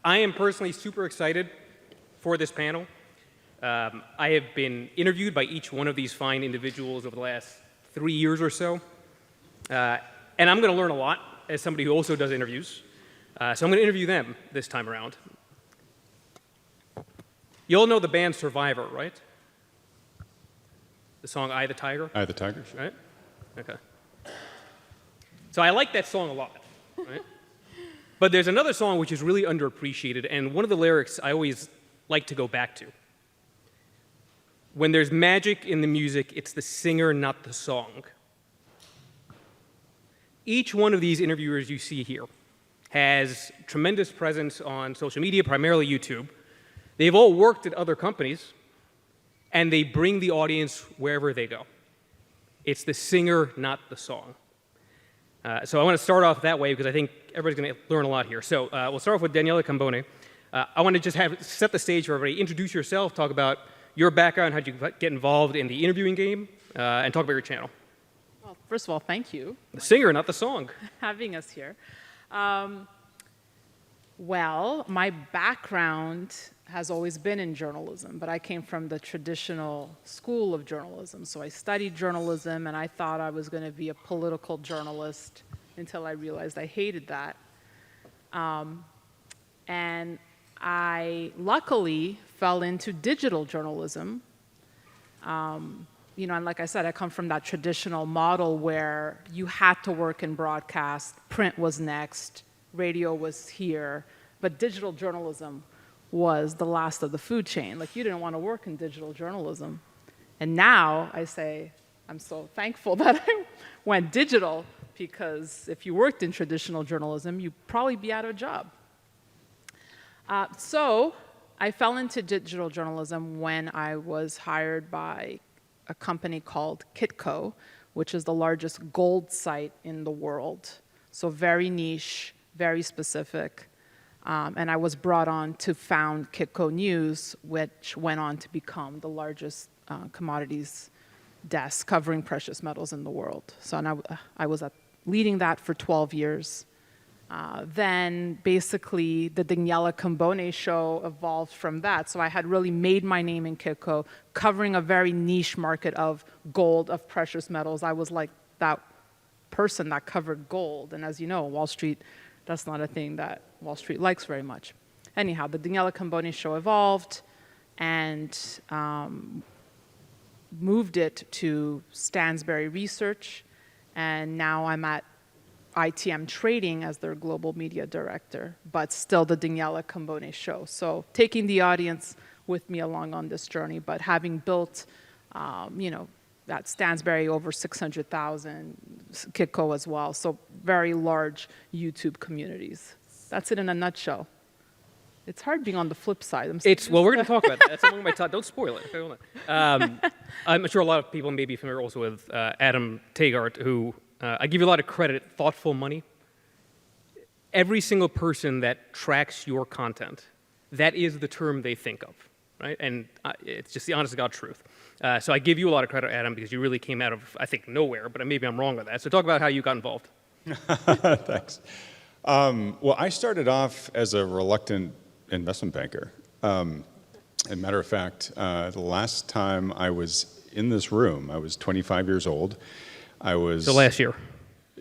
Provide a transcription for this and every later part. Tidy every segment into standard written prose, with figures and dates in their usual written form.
I am personally super excited for this panel. I have been interviewed by each one of these fine individuals over the last 3 years or so. And I'm going to learn a lot as somebody who also does interviews. So I'm going to interview them this time around. You all know the band Survivor, right? The song "I the Tiger"? I the Tiger. Right? Okay. So I like that song a lot, right? But there's another song which is really underappreciated, and one of the lyrics I always like to go back to. When there's magic in the music, it's the singer, not the song. Each one of these interviewers you see here has tremendous presence on social media, primarily YouTube. They've all worked at other companies, and they bring the audience wherever they go. It's the singer, not the song. So I want to start off that way because I think everybody's going to learn a lot here. So we'll start off with Daniela Cambone. I want to just set the stage for everybody. Introduce yourself, talk about your background, how did you get involved in the interviewing game, and talk about your channel. Well, first of all, thank you. The singer, not the song. Having us here. Well, my background has always been in journalism, but I came from the traditional school of journalism. So I studied journalism, and I thought I was going to be a political journalist until I realized I hated that. And I luckily fell into digital journalism. You know, and like I said, I come from that traditional model where you had to work in broadcast, print was next, radio was here, but digital journalism was the last of the food chain. Like, you didn't want to work in digital journalism. And now I say, I'm so thankful that I went digital, because if you worked in traditional journalism, you'd probably be out of a job. So I fell into digital journalism when I was hired by a company called Kitco, which is the largest gold site in the world. So very niche, very specific. And I was brought on to found Kitco News, which went on to become the largest commodities desk covering precious metals in the world. So I was leading that for 12 years. Then basically the Daniela Cambone show evolved from that. So I had really made my name in Kitco, covering a very niche market of gold, of precious metals. I was like that person that covered gold. And as you know, Wall Street, that's not a thing that Wall Street likes very much. Anyhow, the Daniela Cambone show evolved and moved it to Stansberry Research. And now I'm at ITM Trading as their global media director, but still the Daniela Cambone show. So taking the audience with me along on this journey, but having built, you know, that Stansberry over 600,000, Kitco as well. So very large YouTube communities. That's it in a nutshell. It's hard being on the flip side. Well, we're going to talk about that. That's among my top. Don't spoil it. Okay, hold on. I'm sure a lot of people may be familiar also with Adam Tegart, who I give you a lot of credit. Thoughtful money. Every single person that tracks your content, that is the term they think of, right? And it's just the honest to God truth. So I give you a lot of credit, Adam, because you really came out of, I think, nowhere, but maybe I'm wrong with that. So talk about how you got involved. Thanks. Well, I started off as a reluctant investment banker. As a matter of fact, the last time I was in this room, I was 25 years old. So last year.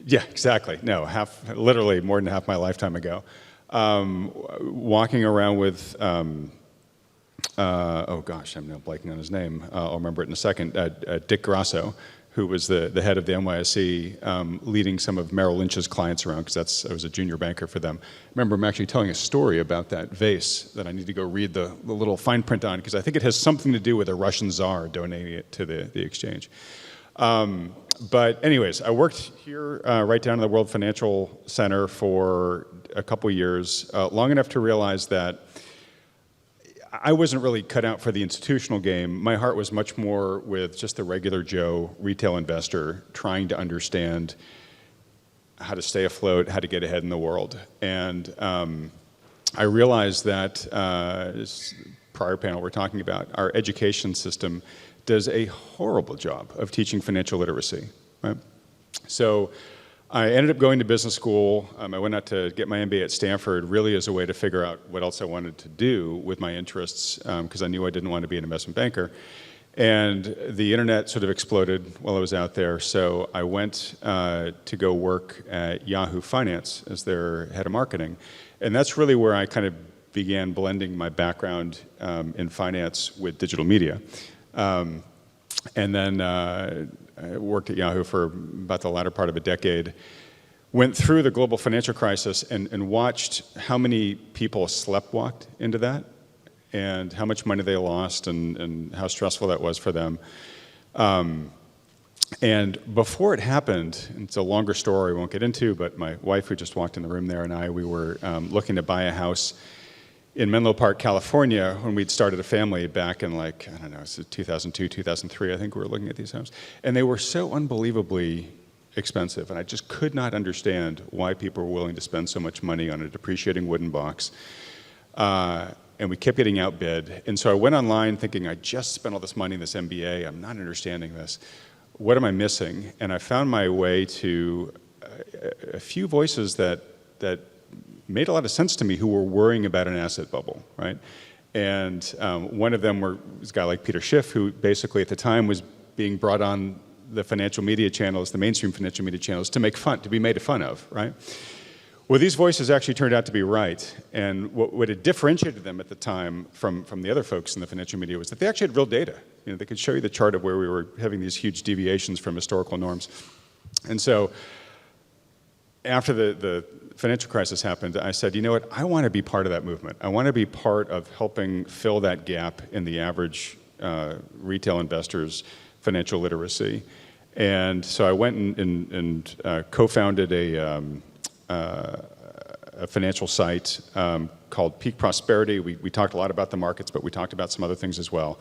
Yeah, exactly. No, literally more than half my lifetime ago. Walking around with, oh gosh, I'm now blanking on his name. I'll remember it in a second. Dick Grasso, who was the head of the NYSE, leading some of Merrill Lynch's clients around, because I was a junior banker for them. I remember him actually telling a story about that vase that I need to go read the little fine print on, because I think it has something to do with a Russian czar donating it to the exchange. But anyways, I worked here right down in the World Financial Center for a couple years, long enough to realize that I wasn't really cut out for the institutional game. My heart was much more with just the regular Joe retail investor trying to understand how to stay afloat, how to get ahead in the world. And I realized that, this prior panel we're talking about, our education system does a horrible job of teaching financial literacy, right? So I ended up going to business school. I went out to get my MBA at Stanford really as a way to figure out what else I wanted to do with my interests, because I knew I didn't want to be an investment banker. And the internet sort of exploded while I was out there, so I went to go work at Yahoo Finance as their head of marketing. And that's really where I kind of began blending my background in finance with digital media. And then I worked at Yahoo for about the latter part of a decade. Went through the global financial crisis and watched how many people sleptwalked into that, and how much money they lost, and how stressful that was for them. And before it happened, and it's a longer story I won't get into, but my wife, who just walked in the room there, and we were looking to buy a house in Menlo Park, California, when we'd started a family back in, like, I don't know, it's 2002, 2003, I think we were looking at these homes. And they were so unbelievably expensive, and I just could not understand why people were willing to spend so much money on a depreciating wooden box. And we kept getting outbid. And so I went online thinking, I just spent all this money in this MBA, I'm not understanding this. What am I missing? And I found my way to a few voices that made a lot of sense to me, who were worrying about an asset bubble, right? And one of them was a guy like Peter Schiff, who basically at the time was being brought on the financial media channels, the mainstream financial media channels, to be made fun of, right? Well, these voices actually turned out to be right, and what had differentiated them at the time from the other folks in the financial media was that they actually had real data. You know, they could show you the chart of where we were having these huge deviations from historical norms. And so after the financial crisis happened, I said, you know what, I want to be part of that movement. I want to be part of helping fill that gap in the average retail investor's financial literacy. And so I went and co-founded a financial site called Peak Prosperity. We talked a lot about the markets, but we talked about some other things as well.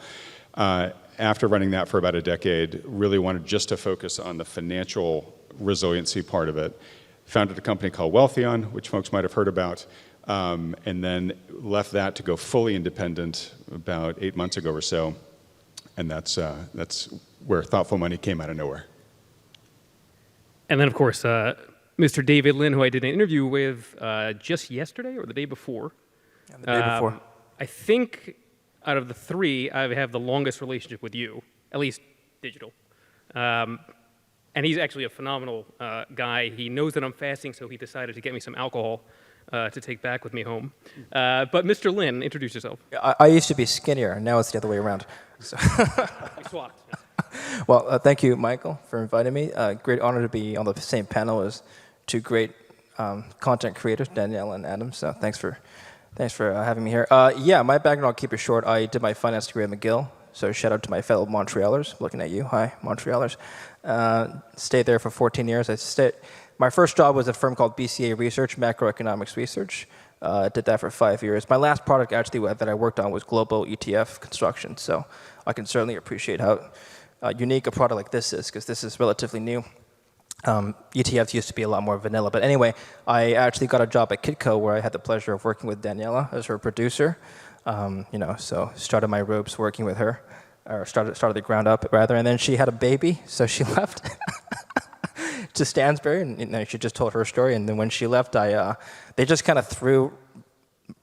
After running that for about a decade, really wanted just to focus on the financial resiliency part of it. Founded a company called Wealthion, which folks might have heard about, and then left that to go fully independent about 8 months ago or so. And that's where Thoughtful Money came out of nowhere. And then, of course, Mr. David Lin, who I did an interview with just yesterday or the day before. Yeah, the day before. I think out of the three, I have the longest relationship with you, at least digital. And he's actually a phenomenal guy. He knows that I'm fasting, so he decided to get me some alcohol to take back with me home. But Mr. Lin, introduce yourself. I used to be skinnier, and now it's the other way around. So We swapped. well, thank you, Michael, for inviting me. Great honor to be on the same panel as two great content creators, Danielle and Adam. So thanks for having me here. Yeah, my background, I'll keep it short. I did my finance degree at McGill. So shout out to my fellow Montrealers. Looking at you. Hi, Montrealers. Stayed there for 14 years. My first job was at a firm called BCA Research, Macroeconomics Research. Did that for 5 years. My last product actually that I worked on was global ETF construction. So I can certainly appreciate how unique a product like this is, because this is relatively new. ETFs used to be a lot more vanilla. But anyway, I actually got a job at Kitco, where I had the pleasure of working with Daniela as her producer. So started my ropes working with her, or started the ground up rather, and then she had a baby, so she left to Stansbury, and she just told her story. And then when she left, they just kind of threw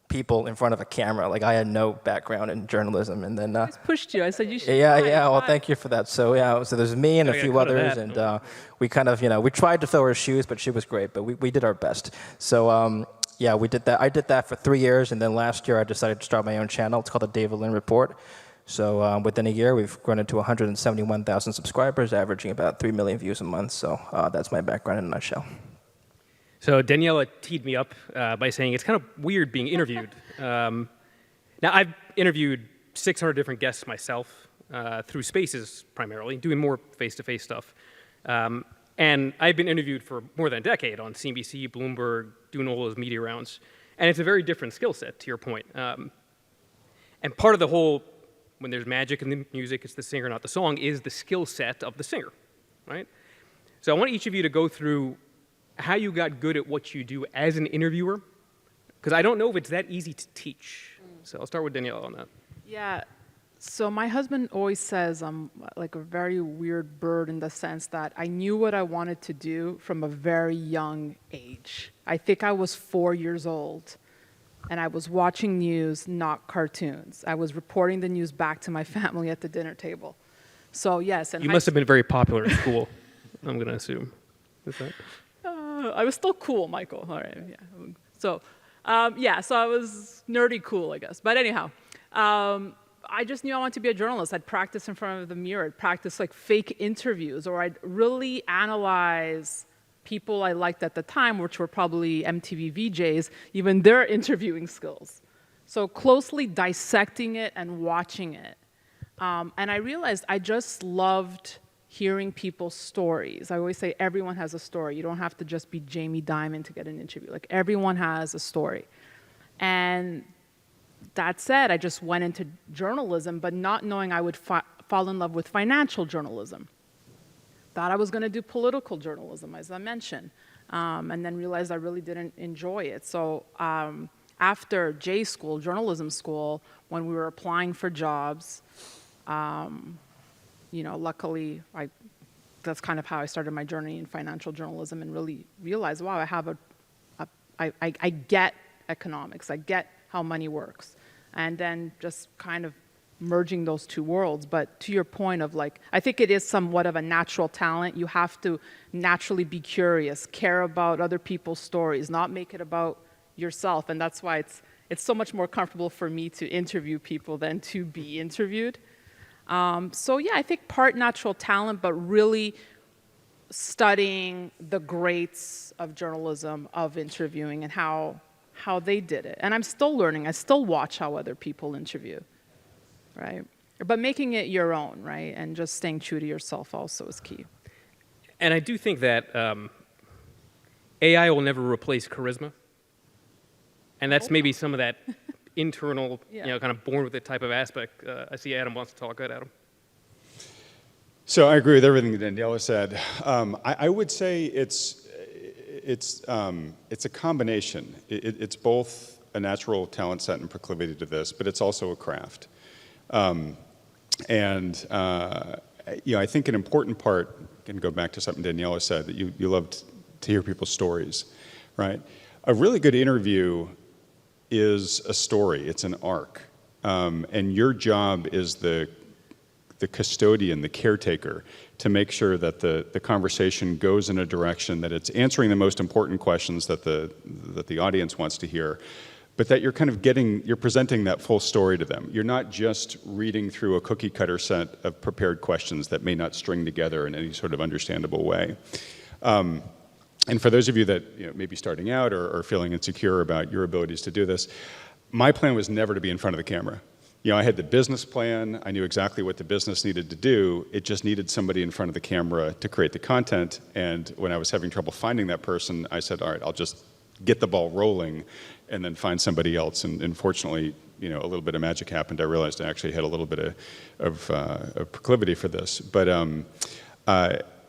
people in front of a camera. Like, I had no background in journalism, and then I just pushed you. I said you should. yeah. Well, thank you for that. So so there's me and a few others, and we kind of we tried to fill her shoes, but she was great. But we did our best. So. Yeah, we did that. I did that for 3 years, and then last year I decided to start my own channel. It's called the David Lin Report. So within a year, we've grown into 171,000 subscribers, averaging about 3 million views a month. So that's my background in a nutshell. So Daniela teed me up by saying it's kind of weird being interviewed. Now, I've interviewed 600 different guests myself through Spaces primarily, doing more face-to-face stuff. And I've been interviewed for more than a decade on CNBC, Bloomberg, doing all those media rounds. And it's a very different skill set, to your point. And part of the whole, when there's magic in the music, it's the singer, not the song, is the skill set of the singer, right? So I want each of you to go through how you got good at what you do as an interviewer, because I don't know if it's that easy to teach. So I'll start with Danielle on that. Yeah. So my husband always says I'm like a very weird bird in the sense that I knew what I wanted to do from a very young age. I think I was 4 years old, and I was watching news, not cartoons. I was reporting the news back to my family at the dinner table. So yes, and You must have been very popular in school, I'm going to assume. Is that? I was still cool, Michael. All right, yeah. So, so I was nerdy cool, I guess. But anyhow, I just knew I wanted to be a journalist. I'd practice in front of the mirror. I'd practice like fake interviews, or I'd really analyze people I liked at the time, which were probably MTV VJs, even their interviewing skills. So closely dissecting it and watching it. And I realized I just loved hearing people's stories. I always say everyone has a story. You don't have to just be Jamie Dimon to get an interview. Like everyone has a story. And that said, I just went into journalism, but not knowing I would fall in love with financial journalism. Thought I was going to do political journalism, as I mentioned, and then realized I really didn't enjoy it. So after J school, journalism school, when we were applying for jobs, luckily, that's kind of how I started my journey in financial journalism and really realized, wow, I get economics. I get how money works. And then just kind of merging those two worlds. But to your point of like, I think it is somewhat of a natural talent. You have to naturally be curious, care about other people's stories, not make it about yourself. And that's why it's so much more comfortable for me to interview people than to be interviewed. I think part natural talent, but really studying the greats of journalism, of interviewing, and how they did it. And I'm still learning. I still watch how other people interview, right? But making it your own, right? And just staying true to yourself also is key. And I do think that AI will never replace charisma. And that's maybe some of that internal, kind of born with it type of aspect. I see Adam wants to talk. Go ahead, Adam. So I agree with everything that Daniela said. I would say it's a combination. It's both a natural talent set and proclivity to this, but it's also a craft. I think an important part, and go back to something Daniela said, that you love to hear people's stories, right? A really good interview is a story. It's an arc. And your job is the custodian, the caretaker, to make sure that the conversation goes in a direction that it's answering the most important questions that the audience wants to hear, but that you're kind of you're presenting that full story to them. You're not just reading through a cookie cutter set of prepared questions that may not string together in any sort of understandable way. And for those of you that may be starting out or feeling insecure about your abilities to do this, my plan was never to be in front of the camera. I had the business plan. I knew exactly what the business needed to do. It just needed somebody in front of the camera to create the content. And when I was having trouble finding that person, I said, all right, I'll just get the ball rolling and then find somebody else. And fortunately, a little bit of magic happened. I realized I actually had a little bit of proclivity for this. But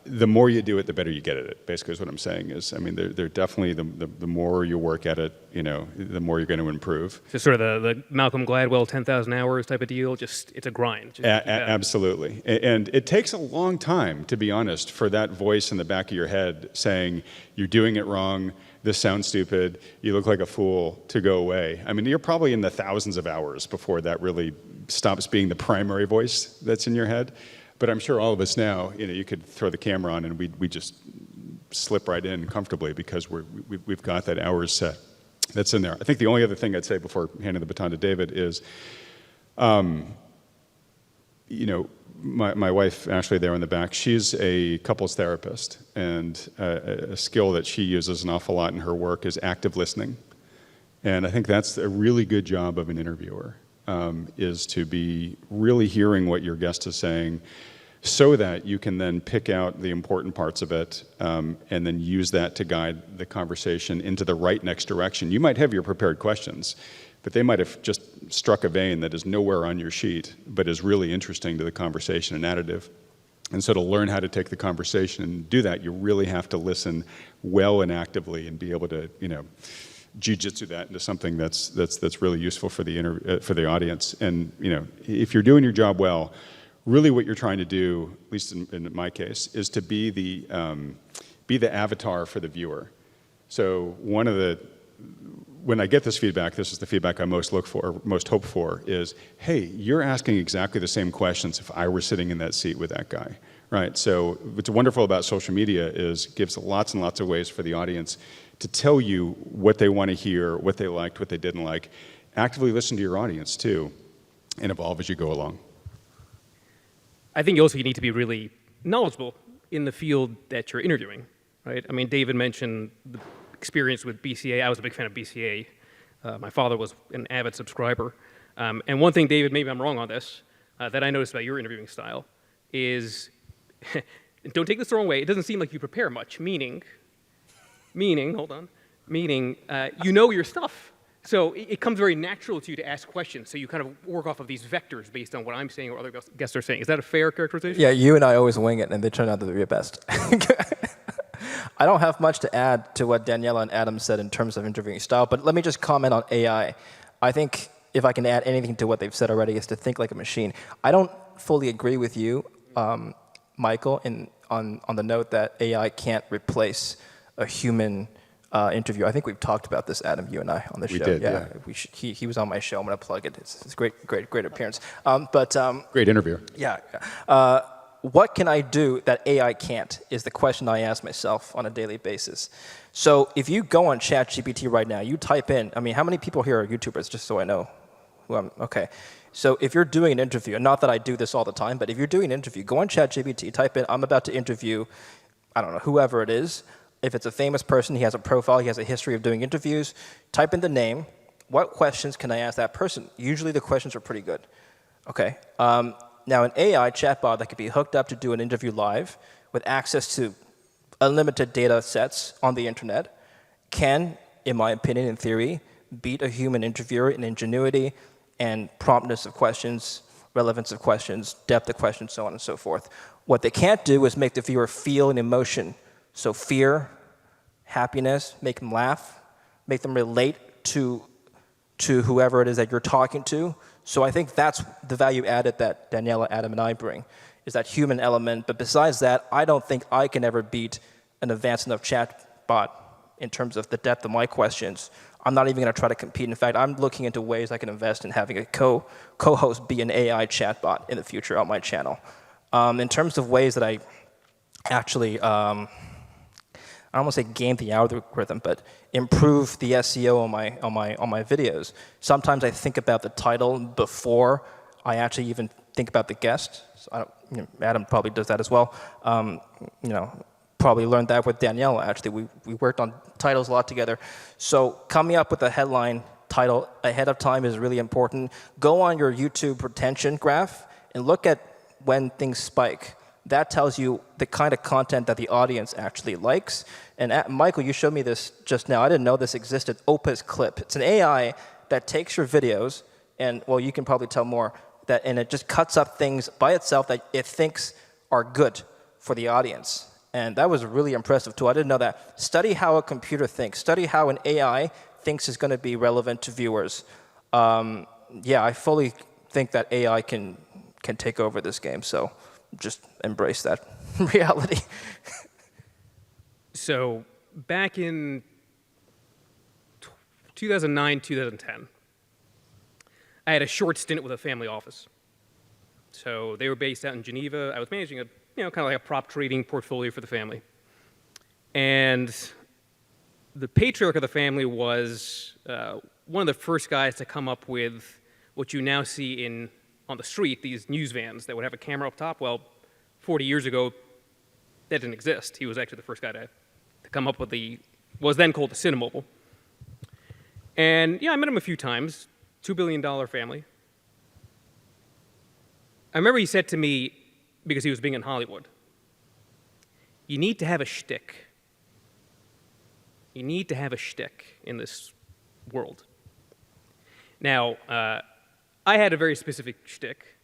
the more you do it, the better you get at it, basically is what I'm saying. They're definitely, the more you work at it, the more you're going to improve. So sort of the Malcolm Gladwell 10,000 hours type of deal, just it's a grind. Absolutely. And it takes a long time, to be honest, for that voice in the back of your head saying, you're doing it wrong, this sounds stupid, you look like a fool, to go away. You're probably in the thousands of hours before that really stops being the primary voice that's in your head. But I'm sure all of us now, you could throw the camera on and we just slip right in comfortably because we've got that hours set that's in there. I think the only other thing I'd say before handing the baton to David is, my wife, Ashley, there in the back, she's a couples therapist, and a skill that she uses an awful lot in her work is active listening. And I think that's a really good job of an interviewer. Is to be really hearing what your guest is saying so that you can then pick out the important parts of it and then use that to guide the conversation into the right next direction. You might have your prepared questions, but they might have just struck a vein that is nowhere on your sheet but is really interesting to the conversation and additive. And so to learn how to take the conversation and do that, you really have to listen well and actively and be able to, jiu-jitsu that into something that's really useful for the audience. And if you're doing your job well, really what you're trying to do, at least in my case, is to be the avatar for the viewer. So when I get this feedback, this is the feedback I most hope for, is, hey, you're asking exactly the same questions if I were sitting in that seat with that guy, right? So what's wonderful about social media is it gives lots and lots of ways for the audience to tell you what they want to hear, what they liked, what they didn't like. Actively listen to your audience, too, and evolve as you go along. I think also you need to be really knowledgeable in the field that you're interviewing, right? I mean, David mentioned the experience with BCA. I was a big fan of BCA. My father was an avid subscriber. And one thing, David, maybe I'm wrong on this, that I noticed about your interviewing style is, don't take this the wrong way, it doesn't seem like you prepare much, meaning, you know your stuff. So it comes very natural to you to ask questions. So you kind of work off of these vectors based on what I'm saying or other guests are saying. Is that a fair characterization? Yeah, you and I always wing it, and they turn out to be the best. I don't have much to add to what Daniela and Adam said in terms of interviewing style, but let me just comment on AI. I think if I can add anything to what they've said already, is to think like a machine. I don't fully agree with you, Michael, on the note that AI can't replace a human interview. I think we've talked about this, Adam, you and I, on the show. We did, yeah. He was on my show. I'm going to plug it. It's a great appearance. Great interview. Yeah. What can I do that AI can't is the question I ask myself on a daily basis. So if you go on ChatGPT right now, you type in, I mean, how many people here are YouTubers, just so I know who I'm, okay. So if you're doing an interview, and not that I do this all the time, but if you're doing an interview, go on ChatGPT, type in, I'm about to interview, I don't know, whoever it is. If it's a famous person, he has a profile, he has a history of doing interviews, type in the name, what questions can I ask that person? Usually the questions are pretty good, okay? Now, an AI chatbot that could be hooked up to do an interview live with access to unlimited data sets on the internet can, in my opinion, in theory, beat a human interviewer in ingenuity and promptness of questions, relevance of questions, depth of questions, so on and so forth. What they can't do is make the viewer feel an emotion. So fear, happiness, make them laugh, make them relate to whoever it is that you're talking to. So I think that's the value added that Daniela, Adam, and I bring, is that human element. But besides that, I don't think I can ever beat an advanced enough chatbot in terms of the depth of my questions. I'm not even going to try to compete. In fact, I'm looking into ways I can invest in having a co-host be an AI chatbot in the future on my channel. In terms of ways that I actually, I don't want to say game the algorithm, but improve the SEO on my videos. Sometimes I think about the title before I actually even think about the guest. So Adam probably does that as well. Probably learned that with Daniela, actually. We worked on titles a lot together. So coming up with a headline title ahead of time is really important. Go on your YouTube retention graph and look at when things spike. That tells you the kind of content that the audience actually likes. And Michael, you showed me this just now. I didn't know this existed, Opus Clip. It's an AI that takes your videos, and, well, you can probably tell more, and it just cuts up things by itself that it thinks are good for the audience. And that was really impressive, too. I didn't know that. Study how a computer thinks. Study how an AI thinks is going to be relevant to viewers. Yeah, I fully think that AI can take over this game, so just embrace that reality. So back in 2009, 2010, I had a short stint with a family office. So they were based out in Geneva. I was managing a, kind of like a prop trading portfolio for the family. And the patriarch of the family was one of the first guys to come up with what you now see on the street, these news vans that would have a camera up top. Well, 40 years ago, that didn't exist. He was actually the first guy to come up with was then called the Cinemobile. And yeah, I met him a few times, $2 billion family. I remember he said to me, because he was being in Hollywood, you need to have a shtick. You need to have a shtick in this world. Now, I had a very specific shtick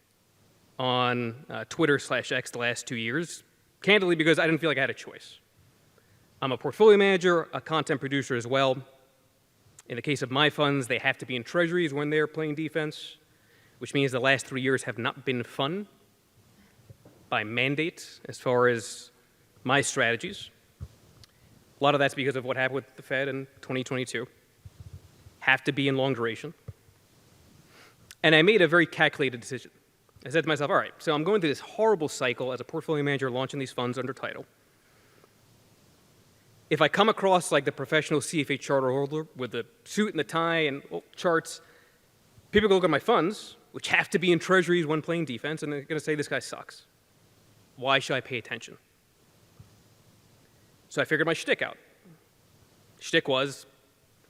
on Twitter/X the last 2 years, candidly because I didn't feel like I had a choice. I'm a portfolio manager, a content producer as well, In the case of my funds, they have to be in treasuries when they're playing defense, which means the last 3 years have not been fun by mandate as far as my strategies. A lot of that's because of what happened with the Fed in 2022. Have to be in long duration. And I made a very calculated decision. I said to myself, all right, so I'm going through this horrible cycle as a portfolio manager launching these funds under title. If I come across like the professional CFA charter holder with the suit and the tie and charts, people go look at my funds, which have to be in treasuries when playing defense, and they're going to say, this guy sucks. Why should I pay attention? So I figured my shtick out. Shtick was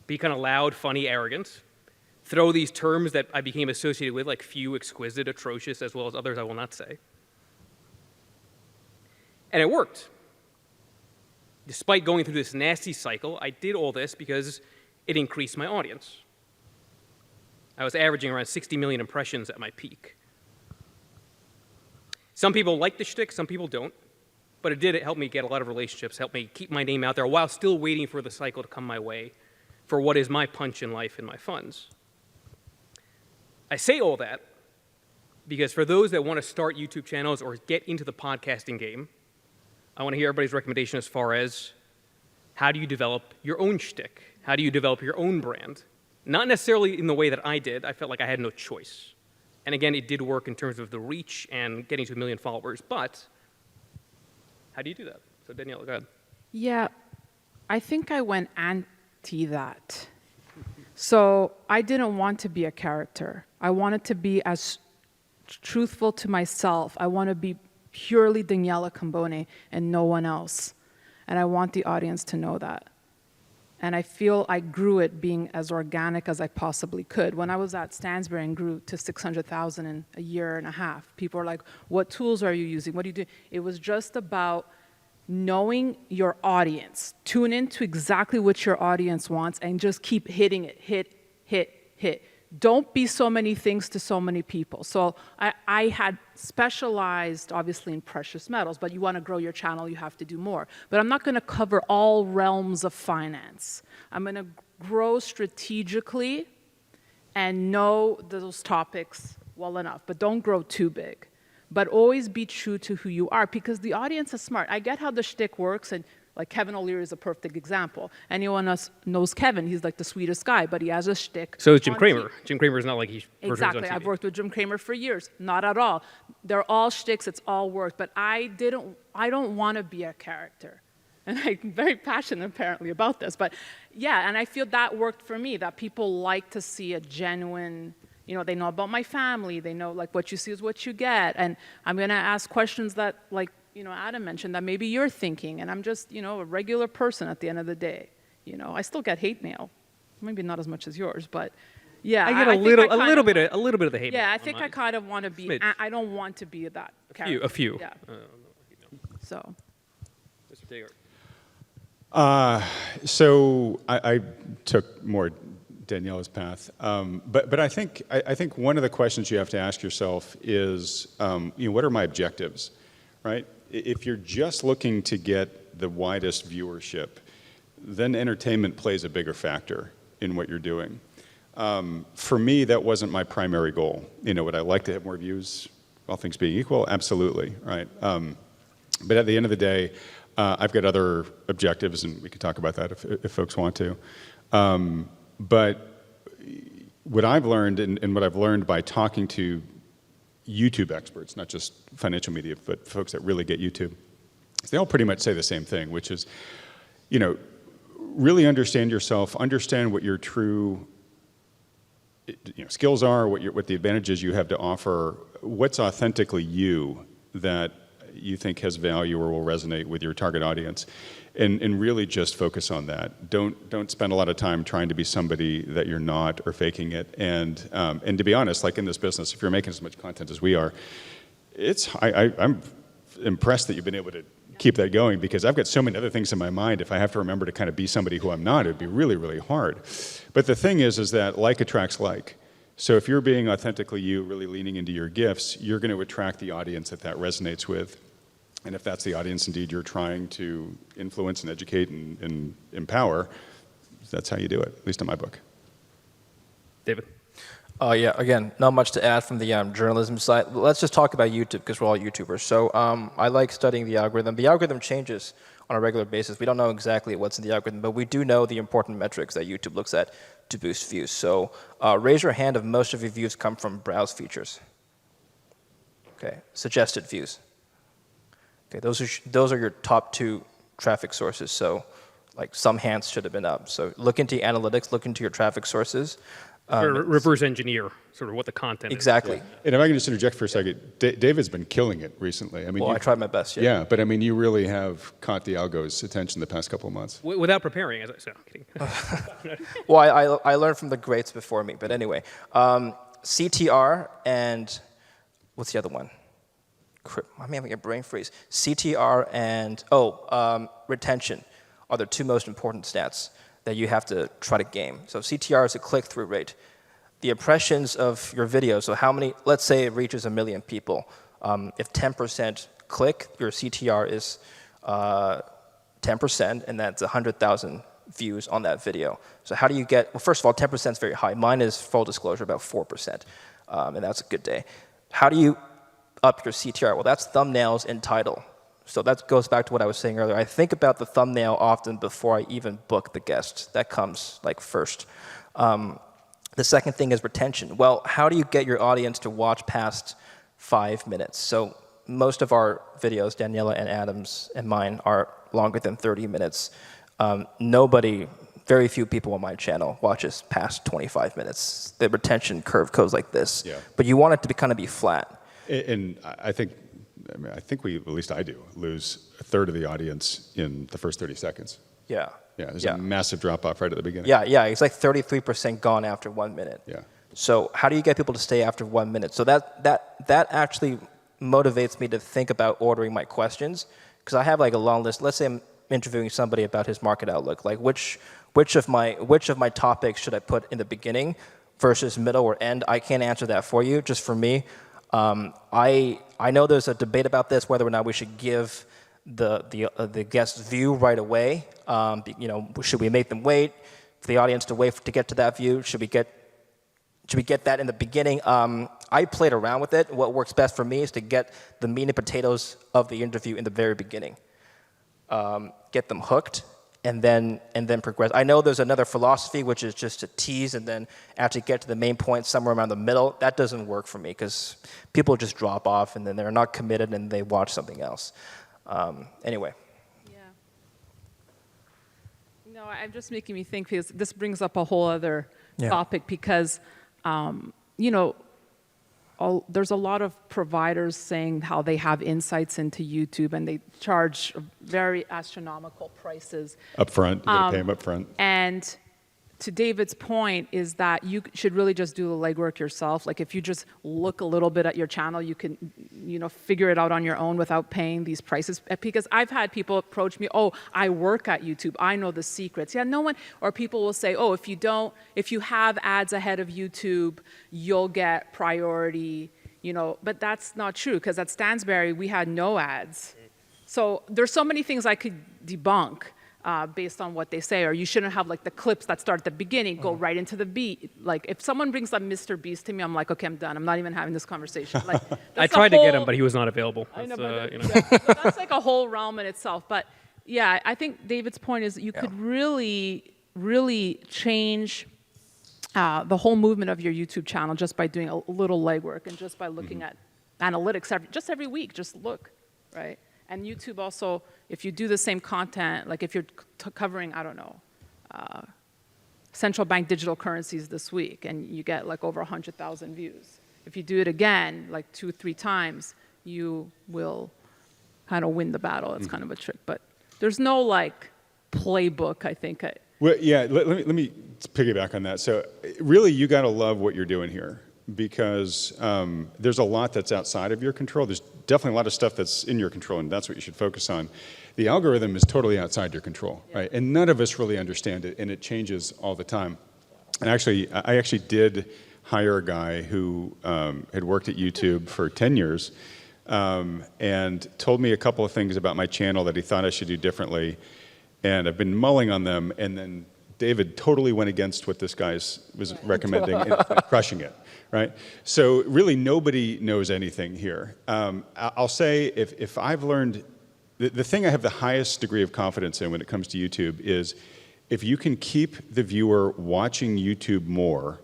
be kind of loud, funny, arrogant, throw these terms that I became associated with, like few, exquisite, atrocious, as well as others I will not say. And it worked. Despite going through this nasty cycle, I did all this because it increased my audience. I was averaging around 60 million impressions at my peak. Some people like the shtick, some people don't, but it did help me get a lot of relationships, help me keep my name out there while still waiting for the cycle to come my way for what is my punch in life in my funds. I say all that because for those that want to start YouTube channels or get into the podcasting game, I want to hear everybody's recommendation as far as how do you develop your own shtick? How do you develop your own brand? Not necessarily in the way that I did. I felt like I had no choice. And again, it did work in terms of the reach and getting to 1 million followers, but how do you do that? So Danielle, go ahead. Yeah, I think I went anti that. So I didn't want to be a character. I wanted to be as truthful to myself. I want to be purely Daniela Cambone and no one else. And I want the audience to know that. And I feel I grew it being as organic as I possibly could. When I was at Stansberry and grew to 600,000 in a year and a half, people were like, what tools are you using? What do you do? It was just about knowing your audience. Tune into exactly what your audience wants and just keep hitting it, hit. Don't be so many things to so many people. So I had specialized, obviously, in precious metals, but you want to grow your channel, you have to do more. But I'm not going to cover all realms of finance. I'm going to grow strategically and know those topics well enough, but don't grow too big. But always be true to who you are, because the audience is smart. I get how the shtick works, and like Kevin O'Leary is a perfect example. Anyone else knows Kevin, he's like the sweetest guy, but he has a shtick. So is Jim Cramer. Jim Cramer is not like he's exactly. I've worked with Jim Cramer for years. Not at all. They're all shticks. It's all work. But I don't want to be a character, and I'm very passionate apparently about this. But yeah, and I feel that worked for me. That people like to see a genuine. You know, they know about my family. They know like what you see is what you get, and I'm gonna ask questions that like. You know, Adam mentioned that maybe you're thinking, and I'm just, you know, a regular person at the end of the day. You know, I still get hate mail, maybe not as much as yours, but yeah, I get a little bit of the hate. Yeah, mail I think I kind of want to be. I don't want to be that character. A few. Yeah. So. Mr. Taylor. So I took more Daniela's path, but I think one of the questions you have to ask yourself is, you know, what are my objectives, right? If you're just looking to get the widest viewership, then entertainment plays a bigger factor in what you're doing. For me, that wasn't my primary goal. You know, would I like to have more views, all things being equal? Absolutely, right? But at the end of the day, I've got other objectives, and we can talk about that if folks want to. But what I've learned, and what I've learned by talking to YouTube experts, not just financial media, but folks that really get YouTube, they all pretty much say the same thing, which is, you know, really understand yourself, understand what your true skills are, what the advantages you have to offer, what's authentically you that you think has value or will resonate with your target audience, and really just focus on that. Don't spend a lot of time trying to be somebody that you're not or faking it. And to be honest, like in this business, if you're making as much content as we are, I'm impressed that you've been able to keep that going, because I've got so many other things in my mind. If I have to remember to kind of be somebody who I'm not, it'd be really, really hard. But the thing is that like attracts like. So if you're being authentically you, really leaning into your gifts, you're going to attract the audience that resonates with. And if that's the audience indeed you're trying to influence and educate and empower, that's how you do it, at least in my book. David. Yeah, again, not much to add from the journalism side. Let's just talk about YouTube because we're all YouTubers. So I like studying the algorithm. The algorithm changes on a regular basis. We don't know exactly what's in the algorithm, but we do know the important metrics that YouTube looks at to boost views. So raise your hand if most of your views come from browse features. Okay, suggested views. Okay, those are your top 2 traffic sources. So like some hands should have been up. So look into your analytics, look into your traffic sources. Reverse engineer sort of what the content exactly. is. And if I can just interject for a second, David's been killing it recently. I mean, Well, I tried my best. Yeah. yeah, but I mean, you really have caught the algo's attention the past couple of months. Without preparing, as I said. I'm kidding. Well, I learned from the greats before me. But anyway, CTR and what's the other one? I'm having a brain freeze. CTR and retention are the 2 most important stats that you have to try to game. So CTR is a click-through rate. The impressions of your video, so how many, let's say it reaches 1 million people. If 10% click, your CTR is 10%, and that's 100,000 views on that video. So how do you get, well, first of all, 10% is very high. Mine is, full disclosure, about 4%, and that's a good day. How do you up your CTR? Well, that's thumbnails and title. So that goes back to what I was saying earlier. I think about the thumbnail often before I even book the guest. That comes like first. The second thing is retention. Well, how do you get your audience to watch past 5 minutes? So most of our videos, Daniela and Adam's and mine, are longer than 30 minutes. Very few people on my channel watches past 25 minutes. The retention curve goes like this. Yeah. But you want it to kind of be flat. And I think we, at least I do, lose a third of the audience in the first 30 seconds. Yeah. Yeah, there's a massive drop-off right at the beginning. Yeah, it's like 33% gone after 1 minute. Yeah. So how do you get people to stay after 1 minute? So that actually motivates me to think about ordering my questions, because I have like a long list. Let's say I'm interviewing somebody about his market outlook. Like which of my topics should I put in the beginning versus middle or end? I can't answer that for you. Just for me, I know there's a debate about this, whether or not we should give the guest's view right away. Should we make them wait for the audience to wait to get to that view? Should we get that in the beginning? I played around with it. What works best for me is to get the meat and potatoes of the interview in the very beginning. Get them hooked, and then progress. I know there's another philosophy, which is just to tease and then actually get to the main point somewhere around the middle. That doesn't work for me because people just drop off and then they're not committed and they watch something else. Anyway. Yeah. No, I'm just making me think, because this brings up a whole other topic, because, there's a lot of providers saying how they have insights into YouTube and they charge very astronomical prices. Upfront, you gotta pay them upfront. And to David's point is that you should really just do the legwork yourself. Like if you just look a little bit at your channel, you can, figure it out on your own without paying these prices. Because I've had people approach me, oh, I work at YouTube, I know the secrets. Yeah, no one, or people will say, oh, if you have ads ahead of YouTube, you'll get priority, but that's not true, because at Stansberry, we had no ads. So there's so many things I could debunk. Based on what they say, or you shouldn't have like the clips that start at the beginning, go right into the beat. Like if someone brings up Mr. Beast to me, I'm like, okay, I'm done. I'm not even having this conversation. Like I tried to get him, but he was not available. I know, that's like a whole realm in itself. But yeah, I think David's point is you could really, really change the whole movement of your YouTube channel just by doing a little legwork and just by looking at analytics every week. Just look, right? And YouTube also, if you do the same content, like if you're covering, I don't know, central bank digital currencies this week, and you get like over 100,000 views. If you do it again, like 2-3 times, you will kind of win the battle. It's kind of a trick, but there's no like playbook, I think. Well, yeah, let me piggyback on that. So really, you got to love what you're doing here, because there's a lot that's outside of your control. There's definitely a lot of stuff that's in your control, and that's what you should focus on. The algorithm is totally outside your control, right? And none of us really understand it, and it changes all the time. And I actually did hire a guy who had worked at YouTube for 10 years and told me a couple of things about my channel that he thought I should do differently. And I've been mulling on them, and then David totally went against what this guy was recommending and crushing it, right? So really nobody knows anything here. I'll say if I've learned, the thing I have the highest degree of confidence in when it comes to YouTube is if you can keep the viewer watching YouTube more,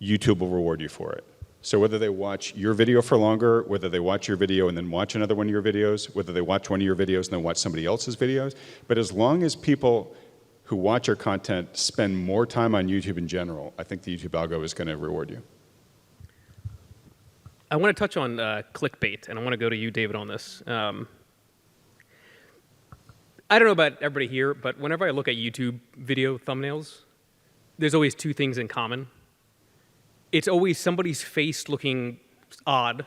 YouTube will reward you for it. So whether they watch your video for longer, whether they watch your video and then watch another one of your videos, whether they watch one of your videos and then watch somebody else's videos, but as long as people who watch your content spend more time on YouTube in general, I think the YouTube algo is going to reward you. I want to touch on clickbait, and I want to go to you, David, on this. I don't know about everybody here, but whenever I look at YouTube video thumbnails, there's always two things in common. It's always somebody's face looking odd,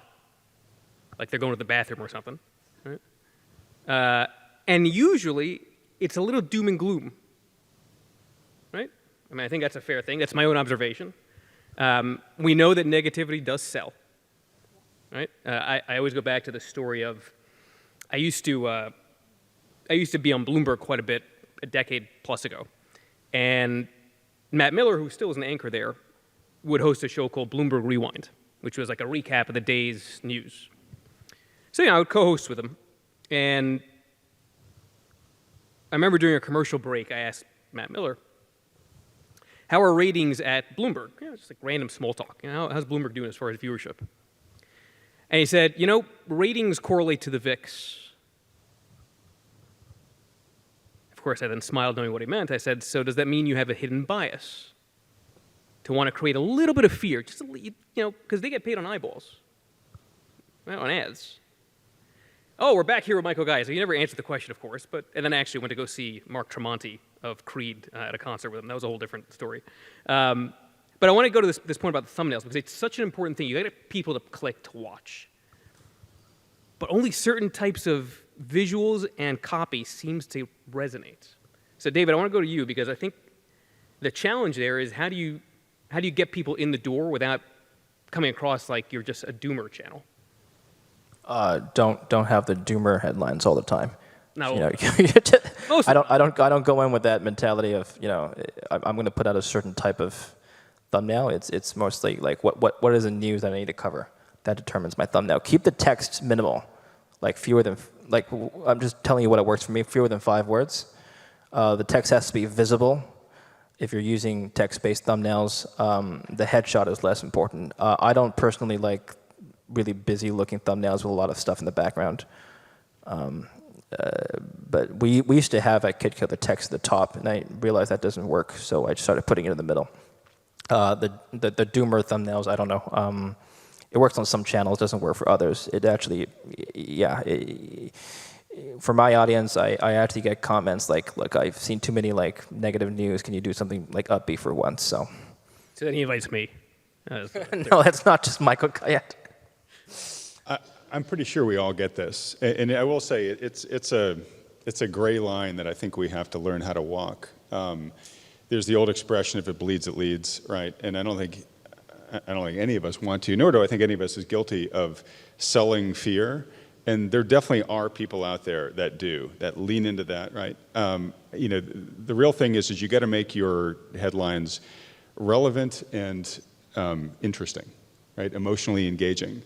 like they're going to the bathroom or something, right? And usually, it's a little doom and gloom, right? I mean, I think that's a fair thing. That's my own observation. We know that negativity does sell, right? I always go back to the story of, I used to be on Bloomberg quite a bit, a decade plus ago, and Matt Miller, who still is an anchor there, would host a show called Bloomberg Rewind, which was like a recap of the day's news. So, I would co-host with him. And I remember during a commercial break, I asked Matt Miller, how are ratings at Bloomberg? Just like random small talk. How's Bloomberg doing as far as viewership? And he said, ratings correlate to the VIX. Of course, I then smiled knowing what he meant. I said, so does that mean you have a hidden bias? To want to create a little bit of fear, just because they get paid on eyeballs, not on ads. Oh, we're back here with Michael Guy. So he never answered the question, of course, and then I actually went to go see Mark Tremonti of Creed at a concert with him. That was a whole different story. But I want to go to this point about the thumbnails because it's such an important thing. You got to get people to click to watch. But only certain types of visuals and copy seems to resonate. So David, I want to go to you because I think the challenge there is how do you get people in the door without coming across like you're just a doomer channel? Don't have the doomer headlines all the time. No, I don't go in with that mentality of I'm going to put out a certain type of thumbnail. It's mostly like what is the news that I need to cover that determines my thumbnail. Keep the text minimal, like I'm just telling you what works for me. Fewer than 5 words. The text has to be visible. If you're using text-based thumbnails, the headshot is less important. I don't personally like really busy-looking thumbnails with a lot of stuff in the background. But we used to have at Kitco the text at the top, and I realized that doesn't work, so I just started putting it in the middle. The doomer thumbnails, I don't know. It works on some channels, doesn't work for others. It actually, for my audience, I actually get comments like, look, I've seen too many negative news. Can you do something upbeat for once? So then he invites me. No, that's not just Michael Kayat. I'm pretty sure we all get this. And I will say it's a gray line that I think we have to learn how to walk. There's the old expression, if it bleeds, it leads, right? And I don't think any of us want to, nor do I think any of us is guilty of selling fear. And there definitely are people out there that lean into that, right? The real thing is you got to make your headlines relevant and interesting, right? Emotionally engaging.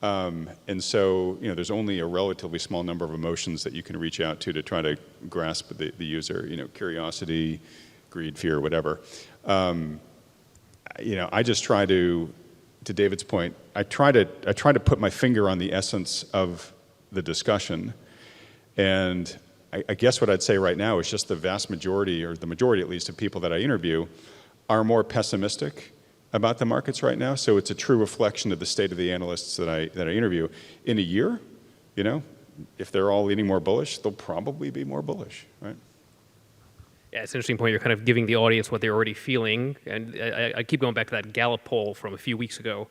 And so, there's only a relatively small number of emotions that you can reach out to try to grasp the user, curiosity, greed, fear, whatever. I just try to David's point, I try to put my finger on the essence of the discussion. And I guess what I'd say right now is just the vast majority, or the majority at least, of people that I interview are more pessimistic about the markets right now. So it's a true reflection of the state of the analysts that I interview. In a year, if they're all leaning more bullish, they'll probably be more bullish, right? Yeah, it's an interesting point. You're kind of giving the audience what they're already feeling. And I keep going back to that Gallup poll from a few weeks ago.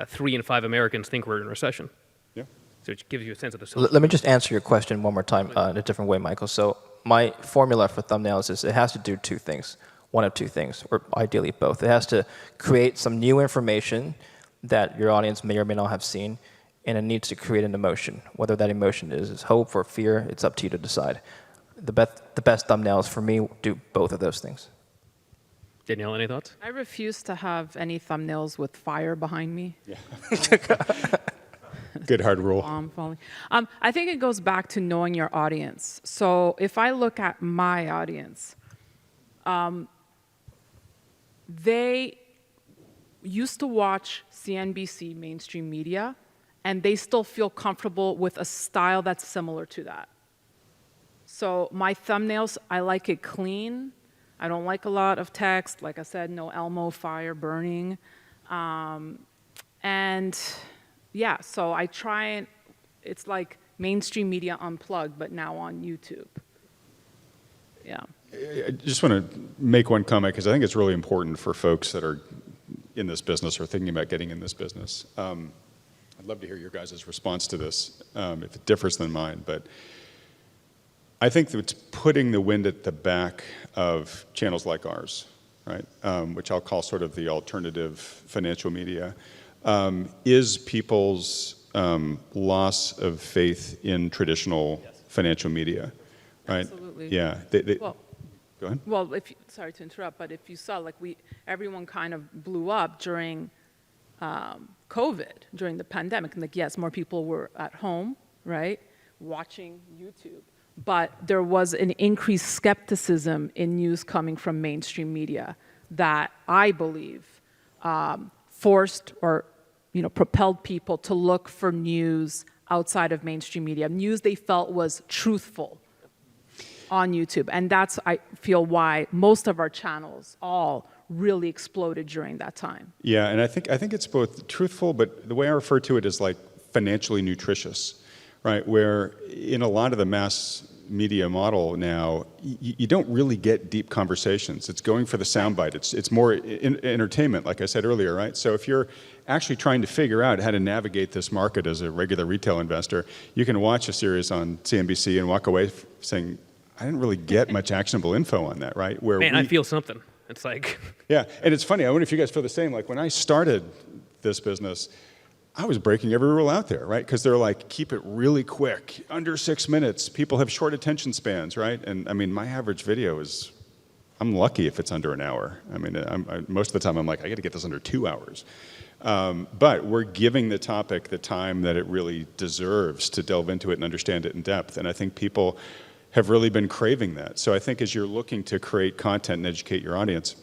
3 in 5 Americans think we're in a recession. Yeah. So it gives you a sense of the... Let me just answer your question one more time in a different way, Michael. So my formula for thumbnails is it has to do 2 things. One of 2 things, or ideally both. It has to create some new information that your audience may or may not have seen, and it needs to create an emotion. Whether that emotion is hope or fear, it's up to you to decide. The best thumbnails for me do both of those things. Danielle, any thoughts? I refuse to have any thumbnails with fire behind me. Yeah. Good hard rule. Falling. I think it goes back to knowing your audience. So if I look at my audience, they used to watch CNBC mainstream media, and they still feel comfortable with a style that's similar to that. So my thumbnails, I like it clean. I don't like a lot of text. Like I said, no Elmo fire burning. And yeah, so I try and, it's like mainstream media unplugged, but now on YouTube. Yeah. I just want to make one comment because I think it's really important for folks that are in this business or thinking about getting in this business. I'd love to hear your guys' response to this, if it differs than mine. But I think that it's putting the wind at the back of channels like ours, right? Which I'll call sort of the alternative financial media, is people's loss of faith in traditional financial media, right? Absolutely. Yeah. Well, go ahead. Well, sorry to interrupt, but if you saw, like everyone kind of blew up during COVID, during the pandemic, and like yes, more people were at home, right, watching YouTube, but there was an increased skepticism in news coming from mainstream media that I believe forced or propelled people to look for news outside of mainstream media, news they felt was truthful on YouTube. And that's, I feel, why most of our channels all really exploded during that time. Yeah, and I think it's both truthful, but the way I refer to it is like financially nutritious, right? Where in a lot of the mass media model now, you don't really get deep conversations. It's going for the soundbite. It's more entertainment, like I said earlier, right? So if you're actually trying to figure out how to navigate this market as a regular retail investor, you can watch a series on CNBC and walk away saying, I didn't really get much actionable info on that, right? Man, I feel something. It's like... Yeah, and it's funny. I wonder if you guys feel the same. Like when I started this business, I was breaking every rule out there, right? Because they're like, keep it really quick, under 6 minutes. People have short attention spans, right? And I mean, my average video is, I'm lucky if it's under an hour. I mean, most of the time I'm like, I got to get this under 2 hours. But we're giving the topic the time that it really deserves to delve into it and understand it in depth. And I think people have really been craving that. So I think as you're looking to create content and educate your audience,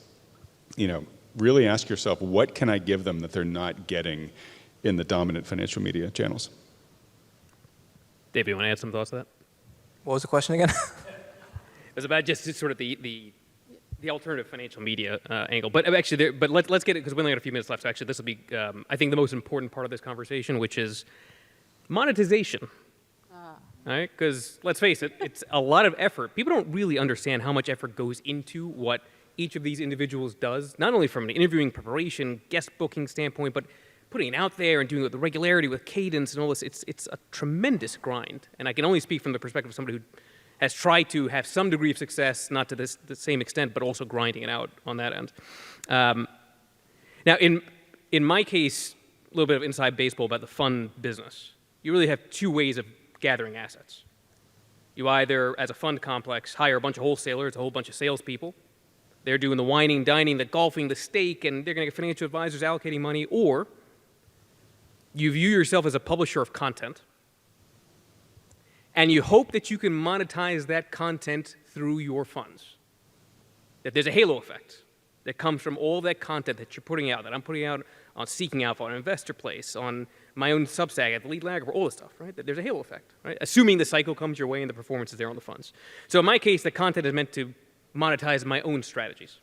really ask yourself, what can I give them that they're not getting in the dominant financial media channels? Dave, you want to add some thoughts to that? What was the question again? It was about just sort of the alternative financial media angle. But actually, let's get it, because we only got a few minutes left. So actually, this will be, I think, the most important part of this conversation, which is monetization. Right? Because let's face it, it's a lot of effort. People don't really understand how much effort goes into what each of these individuals does, not only from an interviewing preparation, guest booking standpoint, but putting it out there and doing it with the regularity, with cadence and all this. It's a tremendous grind. And I can only speak from the perspective of somebody who has tried to have some degree of success, not to the same extent, but also grinding it out on that end. Now, in my case, a little bit of inside baseball about the fund business. You really have two ways of gathering assets. You either, as a fund complex, hire a bunch of wholesalers, a whole bunch of salespeople. They're doing the wining, dining, the golfing, the steak, and they're going to get financial advisors allocating money. Or you view yourself as a publisher of content, and you hope that you can monetize that content through your funds. That there's a halo effect that comes from all that content that you're putting out, that I'm putting out on Seeking Alpha, on Investor Place, on my own Substack, at the Lead Lagger, all this stuff, right? That there's a halo effect, right? Assuming the cycle comes your way and the performance is there on the funds. So in my case, the content is meant to monetize my own strategies,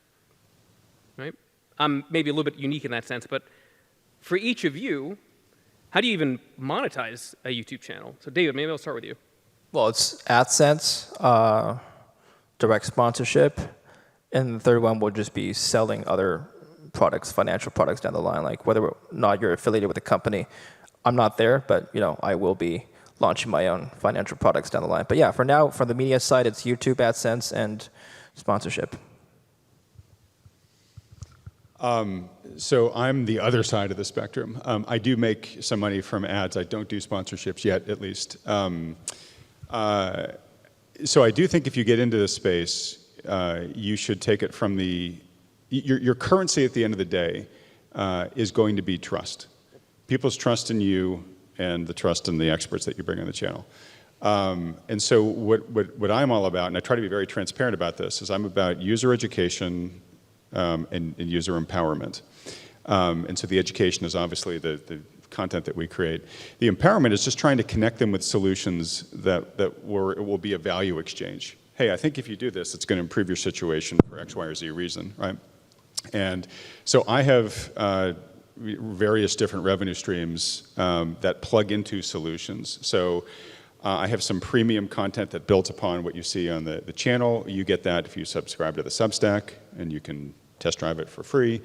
right? I'm maybe a little bit unique in that sense, but for each of you, how do you even monetize a YouTube channel? So David, maybe I'll start with you. Well, it's AdSense, direct sponsorship, and the third one will just be selling other products, financial products down the line, like whether or not you're affiliated with a company. I'm not there, but I will be launching my own financial products down the line. But yeah, for now, for the media side, it's YouTube, AdSense, and sponsorship. So I'm the other side of the spectrum. I do make some money from ads. I don't do sponsorships yet, at least. So I do think if you get into this space, you should take it from the your currency at the end of the day is going to be trust. People's trust in you and the trust in the experts that you bring on the channel. And so what I'm all about, and I try to be very transparent about this, is I'm about user education and user empowerment. And so the education is obviously the content that we create. The empowerment is just trying to connect them with solutions that will be a value exchange. Hey, I think if you do this, it's going to improve your situation for X, Y, or Z reason, right? And so I have various different revenue streams that plug into solutions. So I have some premium content that builds upon what you see on the channel. You get that if you subscribe to the Substack, and you can test drive it for free.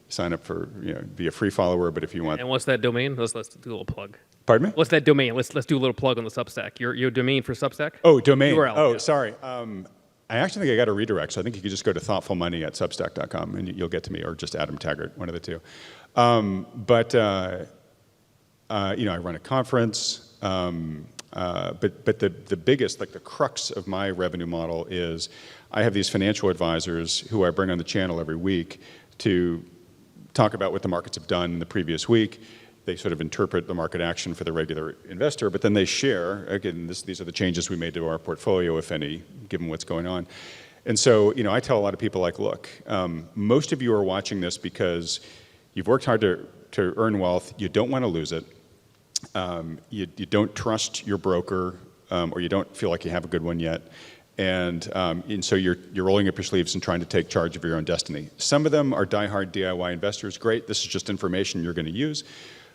Sign up for, be a free follower, but if you want... And what's that domain? Let's do a little plug. Pardon me? What's that domain? Let's do a little plug on the Substack. Your domain for Substack? Oh, domain. URL, Oh, yeah. sorry. I actually think I got a redirect, so I think you could just go to thoughtfulmoney@substack.com, and you'll get to me, or just Adam Taggart, one of the two. But I run a conference, but the biggest, like the crux of my revenue model is I have these financial advisors who I bring on the channel every week to talk about what the markets have done in the previous week. They sort of interpret the market action for the regular investor, but then they share, again, these are the changes we made to our portfolio, if any, given what's going on. And so, I tell a lot of people, like, look, most of you are watching this because you've worked hard to earn wealth, you don't want to lose it, you don't trust your broker, or you don't feel like you have a good one yet, and so you're rolling up your sleeves and trying to take charge of your own destiny. Some of them are diehard DIY investors. Great, this is just information you're going to use.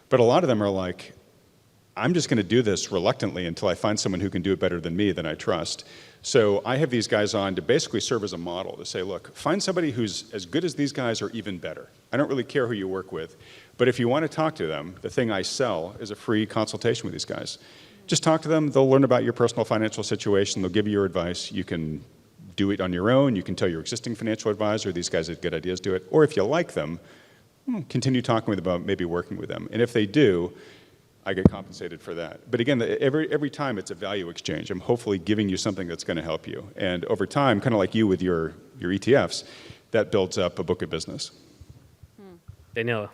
But a lot of them are like, I'm just going to do this reluctantly until I find someone who can do it better than me, that I trust. So I have these guys on to basically serve as a model, to say, look, find somebody who's as good as these guys or even better. I don't really care who you work with, but if you want to talk to them, the thing I sell is a free consultation with these guys. Just talk to them. They'll learn about your personal financial situation. They'll give you your advice. You can do it on your own. You can tell your existing financial advisor, these guys have good ideas, do it. Or if you like them, continue talking with them about maybe working with them. And if they do, I get compensated for that. But again, every time it's a value exchange. I'm hopefully giving you something that's going to help you. And over time, kind of like you with your ETFs, that builds up a book of business. Daniela.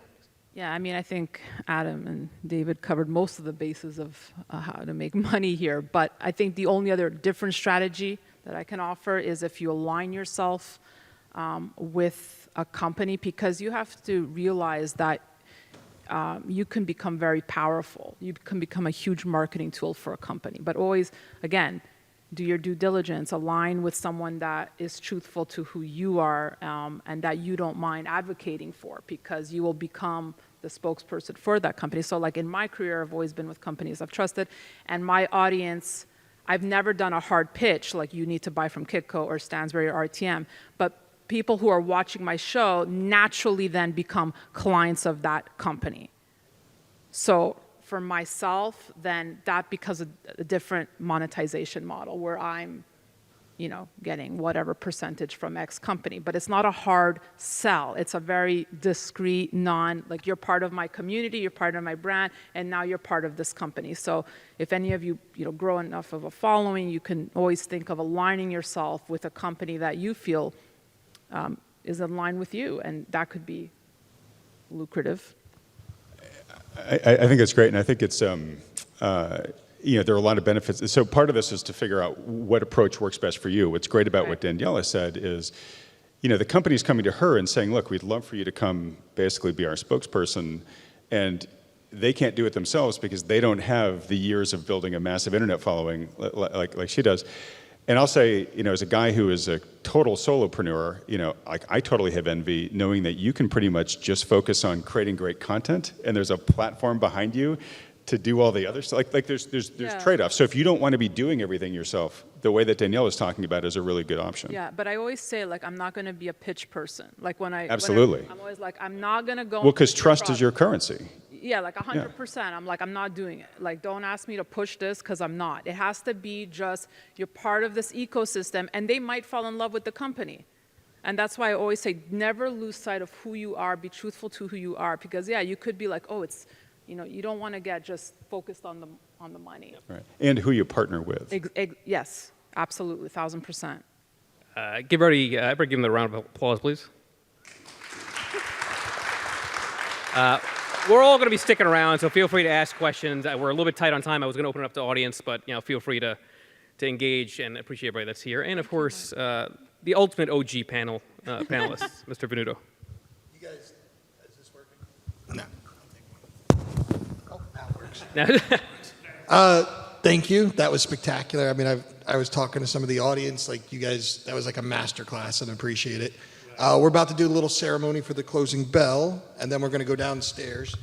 Yeah, I mean, I think Adam and David covered most of the bases of how to make money here. But I think the only other different strategy that I can offer is if you align yourself with a company, because you have to realize that you can become very powerful. You can become a huge marketing tool for a company. But always, again, do your due diligence, align with someone that is truthful to who you are and that you don't mind advocating for, because you will become the spokesperson for that company. So like in my career, I've always been with companies I've trusted, and my audience, I've never done a hard pitch like you need to buy from Kitco or Stansberry or RTM, but people who are watching my show naturally then become clients of that company. So for myself, then that becomes a different monetization model where I'm, getting whatever percentage from X company. But it's not a hard sell. It's a very discreet, like you're part of my community, you're part of my brand, and now you're part of this company. So if any of you, grow enough of a following, you can always think of aligning yourself with a company that you feel is in line with you, and that could be lucrative. I think it's great, and I think it's, there are a lot of benefits. So part of this is to figure out what approach works best for you. What's great about what Daniela said is, the company's coming to her and saying, look, we'd love for you to come basically be our spokesperson, and they can't do it themselves because they don't have the years of building a massive internet following like she does. And I'll say, as a guy who is a total solopreneur, I totally have envy knowing that you can pretty much just focus on creating great content, and there's a platform behind you to do all the other stuff. Like there's trade-offs. So if you don't want to be doing everything yourself, the way that Danielle is talking about is a really good option. Yeah, but I always say, I'm not going to be a pitch person. Absolutely. I'm always like, I'm not going to go. Well, because trust is your currency. Yeah, 100%. I'm like, I'm not doing it. Don't ask me to push this because I'm not. It has to be just you're part of this ecosystem, and they might fall in love with the company. And that's why I always say never lose sight of who you are. Be truthful to who you are, because you could be like, oh, it's, you don't want to get just focused on the money. Right. And who you partner with. Yes, absolutely, 1,000%. Everybody give them a round of applause, please. We're all going to be sticking around, so feel free to ask questions. We're a little bit tight on time. I was going to open it up to the audience, but feel free to engage, and appreciate everybody that's here. And of course, the ultimate OG panelists, Mr. Venuto. You guys, is this working? No. Oh, now it works. Thank you. That was spectacular. I mean, I was talking to some of the audience, like you guys, that was like a master class, and I appreciate it. We're about to do a little ceremony for the closing bell, and then we're going to go downstairs.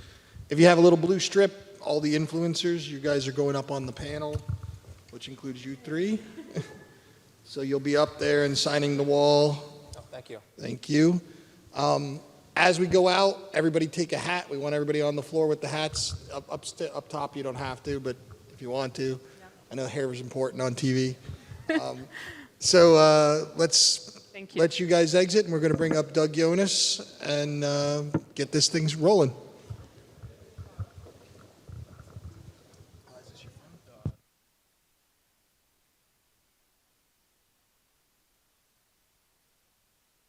If you have a little blue strip, all the influencers, you guys are going up on the panel, which includes you three. So you'll be up there and signing the wall. Oh, thank you. Thank you. As we go out, everybody take a hat. We want everybody on the floor with the hats. Up top, you don't have to, but if you want to. I know hair is important on TV. So let's let you guys exit, and we're going to bring up Doug Jonas and get this thing rolling.